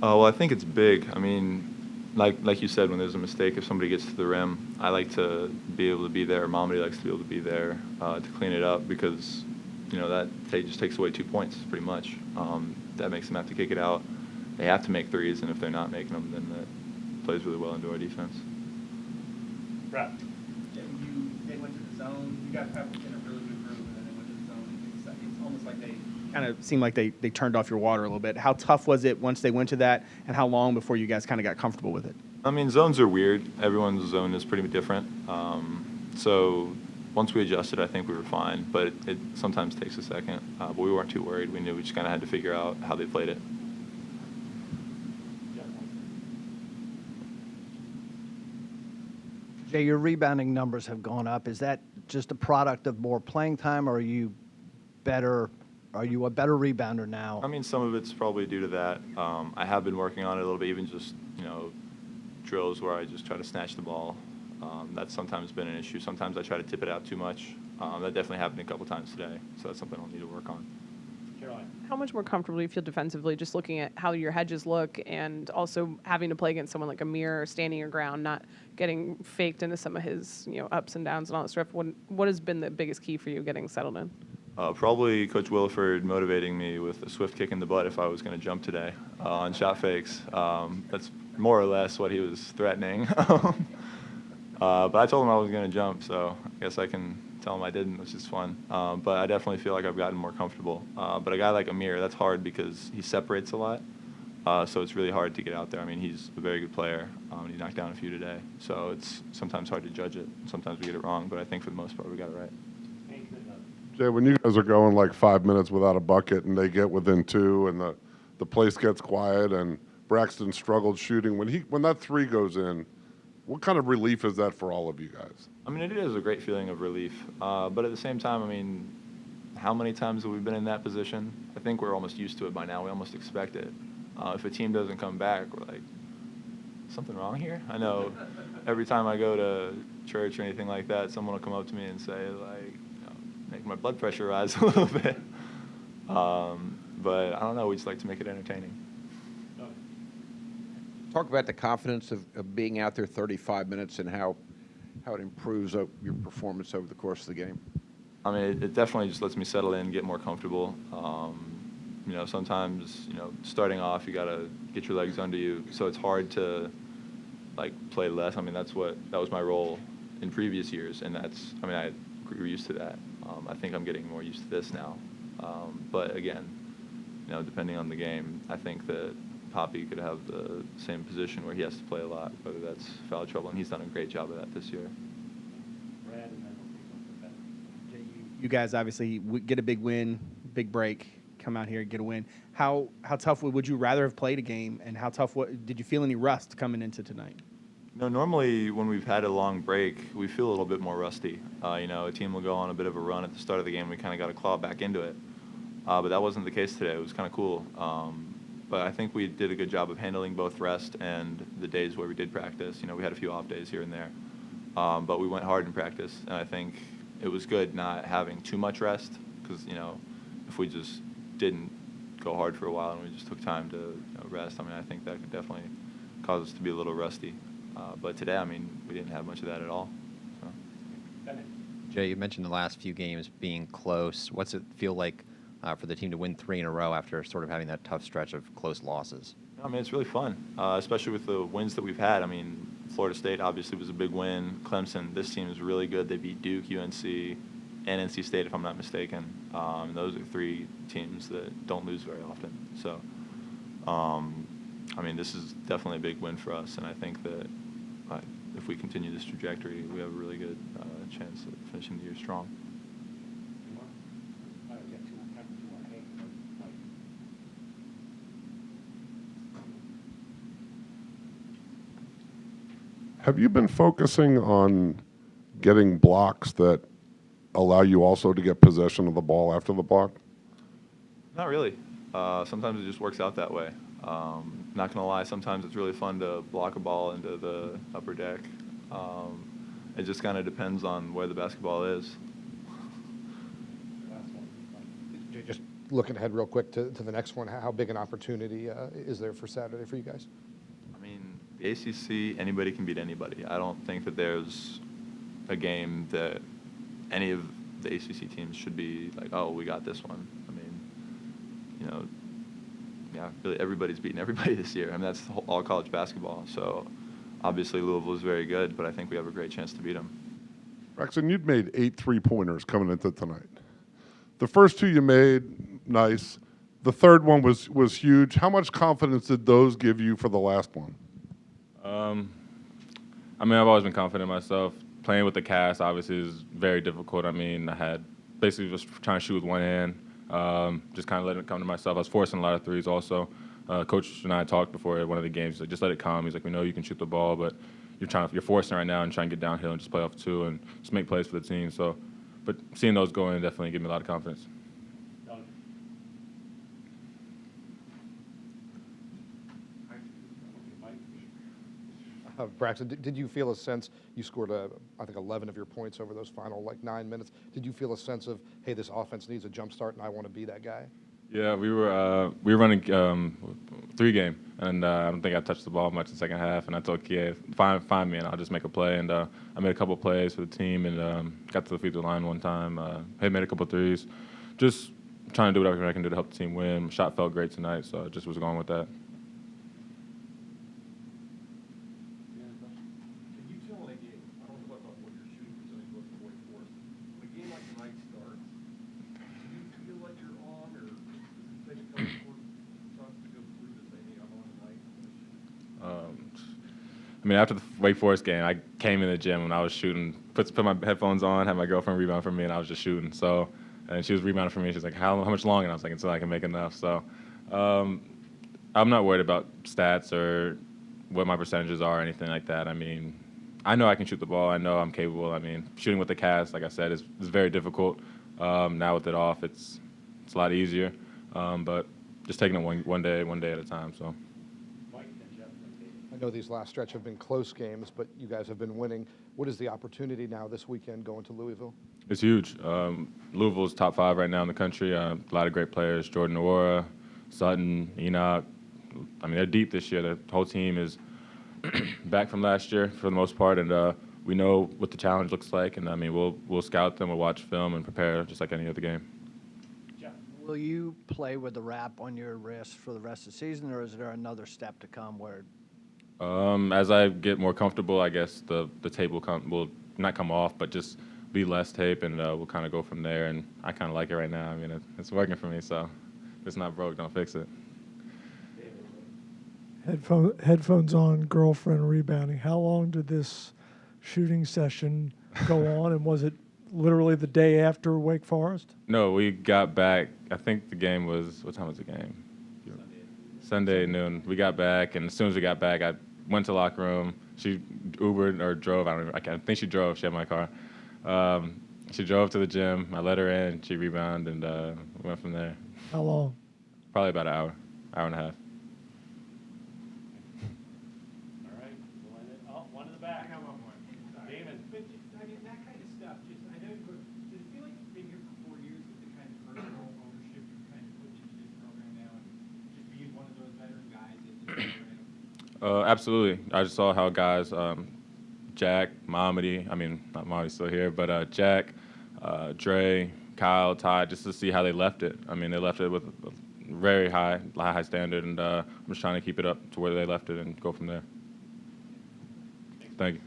Well, I think it's big. I mean, like you said, when there's a mistake, if somebody gets to the rim, I like to be able to be there. Mamadi likes to be able to be there to clean it up because, that just takes away 2 points pretty much. That makes them have to kick it out. They have to make threes, and if they're not making them, then that plays really well into our defense. Brad. Yeah, they went to the zone. You guys have in a really good groove, and then they went to the zone. It's almost like they kind of seemed like they turned off your water a little bit. How tough was it once they went to that, and how long before you guys kind of got comfortable with it? I mean, zones are weird. Everyone's zone is pretty different. So once we adjusted, I think we were fine, but it sometimes takes a second. But we weren't too worried. We knew we just kind of had to figure out how they played it. Jay, your rebounding numbers have gone up. Is that just a product of more playing time, or are you better? Are you a better rebounder now? I mean, some of it's probably due to that. I have been working on it a little bit, even just, drills where I just try to snatch the ball. That's sometimes been an issue. Sometimes I try to tip it out too much. That definitely happened a couple times today, so that's something I'll need to work on. Caroline. How much more comfortable do you feel defensively, just looking at how your hedges look and also having to play against someone like Amir, standing your ground, not getting faked into some of his ups and downs and all that stuff? What has been the biggest key for you getting settled in? Probably Coach Williford motivating me with a swift kick in the butt if I was going to jump today on shot fakes. That's more or less what he was threatening. But I told him I was going to jump, so I guess I can tell him I didn't, which is fun. But I definitely feel like I've gotten more comfortable. But a guy like Amir, that's hard because he separates a lot. So it's really hard to get out there. I mean, he's a very good player. He knocked down a few today. So it's sometimes hard to judge it. Sometimes we get it wrong, but I think for the most part we got it right. Jay, when you guys are going like 5 minutes without a bucket and they get within two and the place gets quiet and Braxton struggled shooting, when that three goes in, what kind of relief is that for all of you guys? I mean, it is a great feeling of relief. But at the same time, I mean, how many times have we been in that position? I think we're almost used to it by now. We almost expect it. If a team doesn't come back, we're like, something wrong here? I know every time I go to church or anything like that, someone will come up to me and say, like, make my blood pressure rise a little bit. But I don't know. We just like to make it entertaining. Talk about the confidence of being out there 35 minutes and how it improves your performance over the course of the game. I mean, it definitely just lets me settle in, get more comfortable. Sometimes, starting off, you got to get your legs under you. So it's hard to, play less. I mean, that was my role in previous years. And I grew used to that. I think I'm getting more used to this now. But again, depending on the game, I think that Poppy could have the same position where he has to play a lot, whether that's foul trouble, and he's done a great job of that this year. Brad, and then we'll take one for You guys obviously get a big win, big break, come out here and get a win. How tough would you rather have played a game, and how tough did you feel any rust coming into tonight? Normally when we've had a long break, we feel a little bit more rusty. A team will go on a bit of a run at the start of the game. We kind of got to claw back into it. But that wasn't the case today. It was kind of cool. But I think we did a good job of handling both rest and the days where we did practice. We had a few off days here and there. But we went hard in practice. And I think it was good not having too much rest because, if we just didn't go hard for a while and we just took time to rest, I think that could definitely cause us to be a little rusty. But today, we didn't have much of that at all. So. Jay, you mentioned the last few games being close. What's it feel like for the team to win 3 in a row after sort of having that tough stretch of close losses? It's really fun, especially with the wins that we've had. Florida State obviously was a big win. Clemson, this team is really good. They beat Duke, UNC, and NC State, if I'm not mistaken. Those are 3 teams that don't lose very often. So, this is definitely a big win for us, and I think that if we continue this trajectory, we have a really good chance of finishing the year strong. Have you been focusing on getting blocks that allow you also to get possession of the ball after the block? Not really. Sometimes it just works out that way. Not going to lie, sometimes it's really fun to block a ball into the upper deck. It just kind of depends on where the basketball is. Just looking ahead real quick to the next one, how big an opportunity is there for Saturday for you guys? I mean, the ACC, anybody can beat anybody. I don't think that there's a game that any of the ACC teams should be like, oh, we got this one. I mean, you know, yeah, really everybody's beaten everybody this year. I mean, that's all college basketball. So obviously Louisville is very good, but I think we have a great chance to beat them. Braxton, you'd made 8 3-pointers coming into tonight. The first 2 you made, nice. The third one was huge. How much confidence did those give you for the last one? I mean, I've always been confident in myself. Playing with the cast obviously is very difficult. I mean, I had basically just trying to shoot with one hand, just kind of letting it come to myself. I was forcing a lot of threes also. Coach and I talked before one of the games. He's like, just let it come. He's like, we know you can shoot the ball, but you're forcing right now and trying to get downhill and just play off 2 and just make plays for the team. So, but seeing those go in definitely gave me a lot of confidence. Braxton, did you feel a sense, you scored, I think, 11 of your points over those final, 9 minutes. Did you feel a sense of, hey, this offense needs a jump start and I want to be that guy? Yeah, we were running 3-game, and I don't think I touched the ball much in the second half. And I told Kiev, find me, and I'll just make a play. And I made a couple plays for the team, and got to the free throw line one time. Made a couple threes, just trying to do whatever I can do to help the team win. Shot felt great tonight, so I just was going with that. I mean, after the Wake Forest game, I came in the gym and I was shooting, put my headphones on, had my girlfriend rebound for me, and I was just shooting. So, and she was rebounding for me. She's like, how much longer? And I was like, until I can make enough. So, I'm not worried about stats or what my percentages are or anything like that. I mean, I know I can shoot the ball. I know I'm capable. I mean, shooting with the cast, like I said, is very difficult. Now with it off, it's a lot easier. But just taking it one day at a time. So. I know these last stretch have been close games, but you guys have been winning. What is the opportunity now this weekend going to Louisville? It's huge. Louisville's top 5 right now in the country. A lot of great players: Jordan Nwora, Sutton, Enoch. I mean, they're deep this year. The whole team is back from last year for the most part, and we know what the challenge looks like. And I mean, we'll scout them, we'll watch film, and prepare just like any other game. Will you play with the wrap on your wrist for the rest of the season, or is there another step to come where? As I get more comfortable, I guess the tape will not come off, but just be less tape, and we'll kind of go from there. And I kind of like it right now. I mean, it's working for me, so if it's not broke, don't fix it. Headphones on, girlfriend rebounding. How long did this shooting session go on, and was it literally the day after Wake Forest? No, we got back. I think the game was, what time was the game? Sunday at noon. We got back, and as soon as we got back, I went to the locker room. She Ubered or drove. I think she drove. She had my car. She drove to the gym. I let her in. She rebounded, and we went from there. How long? Probably about an hour and a half. All right, we'll end it. Oh, one in the back. I got one more. Damon. But just, I mean, that kind of stuff, just, I know, does it feel like you've been here for 4 years with the kind of personal ownership you've kind of put into this program now, and just being one of those veteran guys in this program? Absolutely. I just saw how guys, Jack, Mamadi, I mean, not Mamadi's still here, but Jack, Dre, Kyle, Ty, just to see how they left it. I mean, they left it with a very high standard, and I'm just trying to keep it up to where they left it and go from there. Thank you.